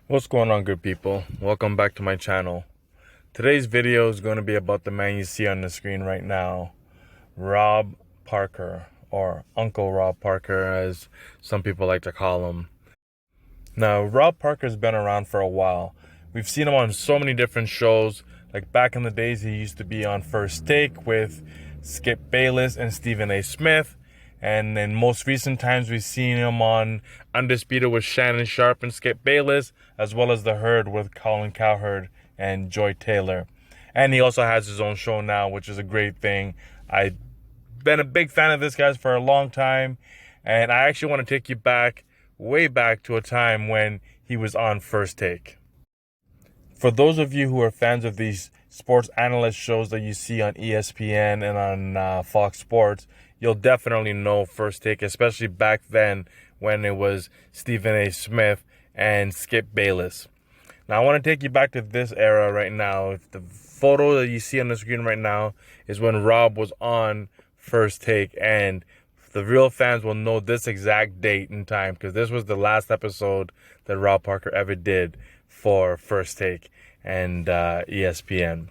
What's going on, good people? Welcome back to my channel. Today's video is going to be about the man you see on the screen right now, Rob Parker, or Uncle Rob Parker as some people like to call him. Now, Rob Parker's been around for a while. We've seen him on so many different shows. Like back in the days, he used to be on First Take with Skip Bayless and Stephen A. Smith. And in most recent times, we've seen him on Undisputed with Shannon Sharpe and Skip Bayless, as well as The Herd with Colin Cowherd and Joy Taylor. And he also has his own show now, which is a great thing. I've been a big fan of this guy for a long time, and I actually want to take you back, way back to a time when he was on First Take. For those of you who are fans of these sports analyst shows that you see on ESPN and on Fox Sports, you'll definitely know First Take, especially back then when it was Stephen A. Smith and Skip Bayless. Now, I want to take you back to this era right now. The photo that you see on the screen right now is when Rob was on First Take, and the real fans will know this exact date and time because this was the last episode that Rob Parker ever did for First Take and ESPN.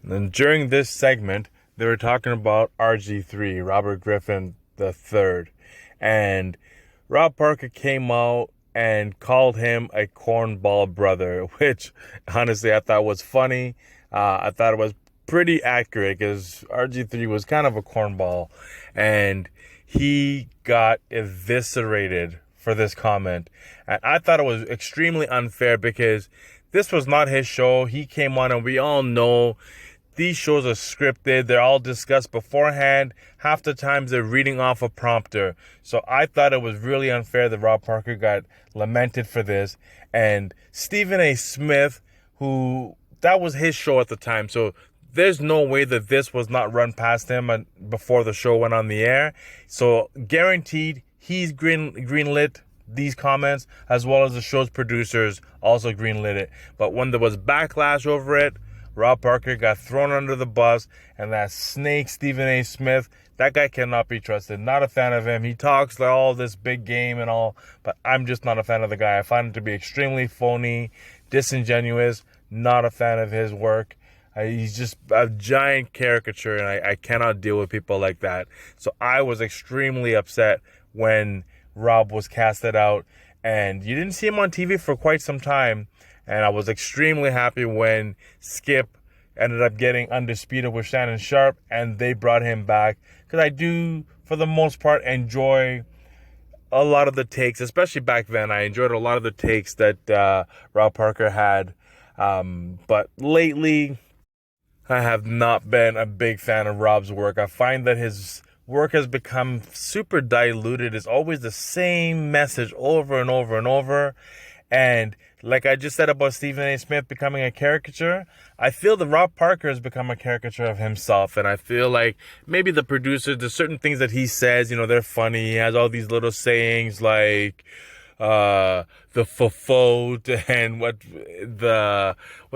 And during this segment, they were talking about RG3, Robert Griffin III, and Rob Parker came out and called him a cornball brother, which honestly I thought was funny. I thought it was pretty accurate because RG3 was kind of a cornball, and he got eviscerated for this comment. And I thought it was extremely unfair because this was not his show. He came on, and we all know these shows are scripted. They're all discussed beforehand. Half the times they're reading off a prompter. So I thought it was really unfair that Rob Parker got lamented for this. And Stephen A. Smith, that was his show at the time. So there's no way that this was not run past him before the show went on the air. So guaranteed he's greenlit these comments, as well as the show's producers also greenlit it. But when there was backlash over it, Rob Parker got thrown under the bus, and that snake Stephen A. Smith, that guy cannot be trusted. Not a fan of him. He talks like all this big game and all, but I'm just not a fan of the guy. I find him to be extremely phony, disingenuous, not a fan of his work. He's just a giant caricature, and I cannot deal with people like that. So I was extremely upset when Rob was casted out, and you didn't see him on TV for quite some time. And I was extremely happy when Skip ended up getting Undisputed with Shannon Sharpe, and they brought him back. Because I do, for the most part, enjoy a lot of the takes, especially back then. I enjoyed a lot of the takes that Rob Parker had. But lately, I have not been a big fan of Rob's work. I find that his work has become super diluted. It's always the same message over and over and over. And like I just said about Stephen A. Smith becoming a caricature, I feel that Rob Parker has become a caricature of himself. And I feel like maybe the producers, there's certain things that he says, they're funny. He has all these little sayings like the fofo and what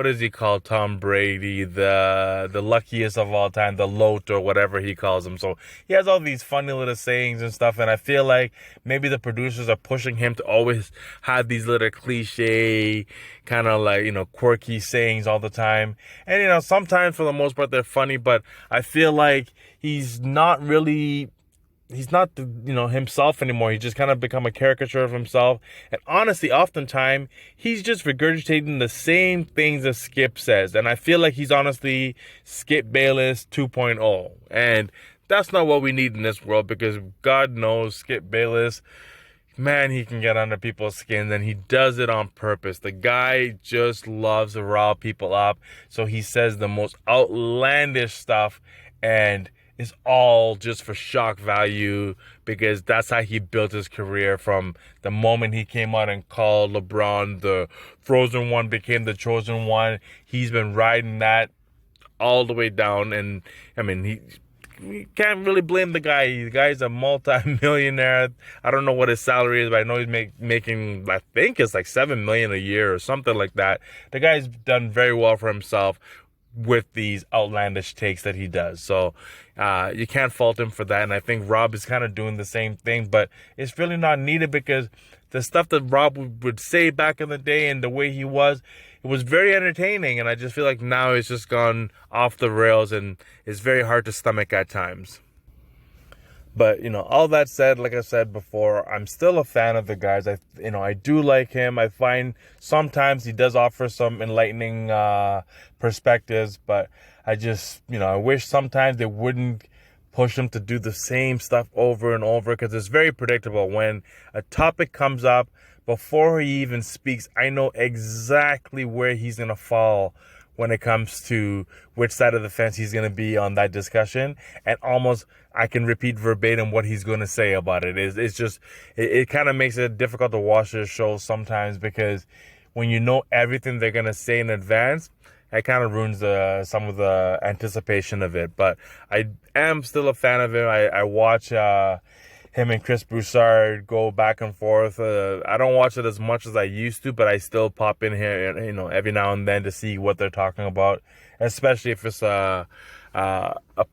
does he call Tom Brady, the luckiest of all time, the lote, or whatever he calls him. So he has all these funny little sayings and stuff, and I feel like maybe the producers are pushing him to always have these little cliche kind of like quirky sayings all the time. And sometimes for the most part they're funny, but I feel like he's not himself anymore. He's just kind of become a caricature of himself. And honestly, oftentimes, he's just regurgitating the same things that Skip says. And I feel like he's honestly Skip Bayless 2.0. And that's not what we need in this world, because God knows Skip Bayless, man, he can get under people's skin, and he does it on purpose. The guy just loves to rile people up. So he says the most outlandish stuff, and it's all just for shock value, because that's how he built his career. From the moment he came out and called LeBron the frozen one became the chosen one, he's been riding that all the way down. And I mean, you can't really blame the guy. The guy's a multi-millionaire. I don't know what his salary is, but I know he's making, I think it's like $7 million a year or something like that. The guy's done very well for himself with these outlandish takes that he does. So you can't fault him for that. And I think Rob is kind of doing the same thing, but it's really not needed, because the stuff that Rob would say back in the day and the way he was, it was very entertaining. And I just feel like now it's just gone off the rails and it's very hard to stomach at times. But, you know, all that said, like I said before, I'm still a fan of the guys. I do like him. I find sometimes he does offer some enlightening perspectives, but I just, I wish sometimes they wouldn't push him to do the same stuff over and over, because it's very predictable. When a topic comes up, before he even speaks, I know exactly where he's going to fall when it comes to which side of the fence he's going to be on that discussion. And almost I can repeat verbatim what he's going to say about it. It's just, it kind of makes it difficult to watch this show sometimes, because when you know everything they're going to say in advance, it kind of ruins some of the anticipation of it. But I am still a fan of him. I watch him and Chris Broussard go back and forth. I don't watch it as much as I used to, but I still pop in here, every now and then to see what they're talking about, especially if it's a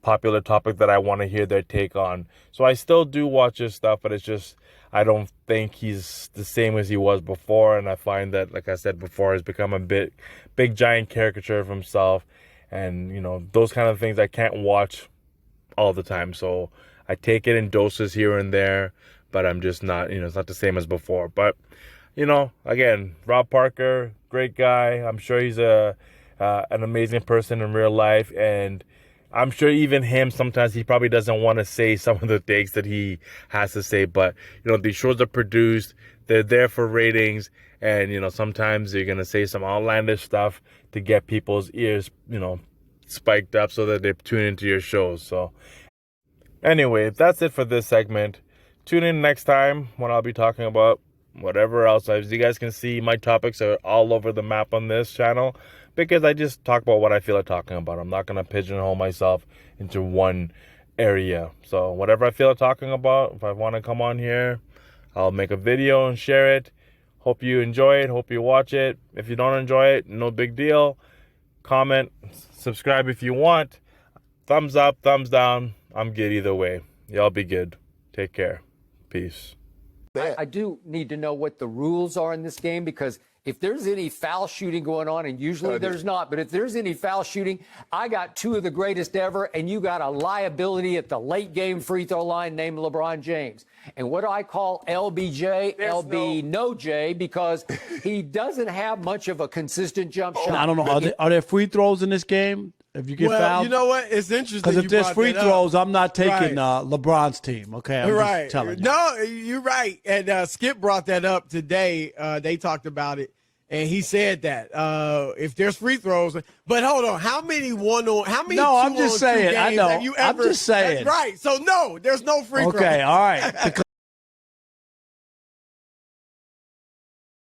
popular topic that I want to hear their take on. So I still do watch his stuff, but it's just, I don't think he's the same as he was before. And I find that, like I said before, he's become a big giant caricature of himself. And, those kind of things I can't watch all the time. So I take it in doses here and there, but I'm just not, it's not the same as before. But, again, Rob Parker, great guy. I'm sure he's an amazing person in real life. And I'm sure even him, sometimes he probably doesn't want to say some of the things that he has to say. But, these shows are produced. They're there for ratings. And, sometimes you're going to say some outlandish stuff to get people's ears, spiked up so that they tune into your shows. So anyway, that's it for this segment. Tune in next time when I'll be talking about whatever else. As you guys can see, my topics are all over the map on this channel, because I just talk about what I feel like talking about. I'm not going to pigeonhole myself into one area. So whatever I feel like talking about, if I want to come on here, I'll make a video and share it. Hope you enjoy it. Hope you watch it. If you don't enjoy it, no big deal. Comment, subscribe if you want. Thumbs up, thumbs down. I'm good either way. Y'all be good. Take care. Peace. I do need to know what the rules are in this game, because if there's any foul shooting going on, and usually there's not, but if there's any foul shooting, I got two of the greatest ever, and you got a liability at the late game free throw line named LeBron James. And what do I call LBJ? LB no J, because he doesn't have much of a consistent jump shot. I don't know. Are there free throws in this game? If you get fouled? You know what? It's interesting. Because if there's free throws, I'm not taking right. LeBron's team. Okay, I'm just telling you. No, you're right. And Skip brought that up today. They talked about it, and he said that if there's free throws. But hold on, how many how many? No, I'm just saying. I know. Have you ever, I'm just saying. That's right. So no, there's no free throws. Okay, all right.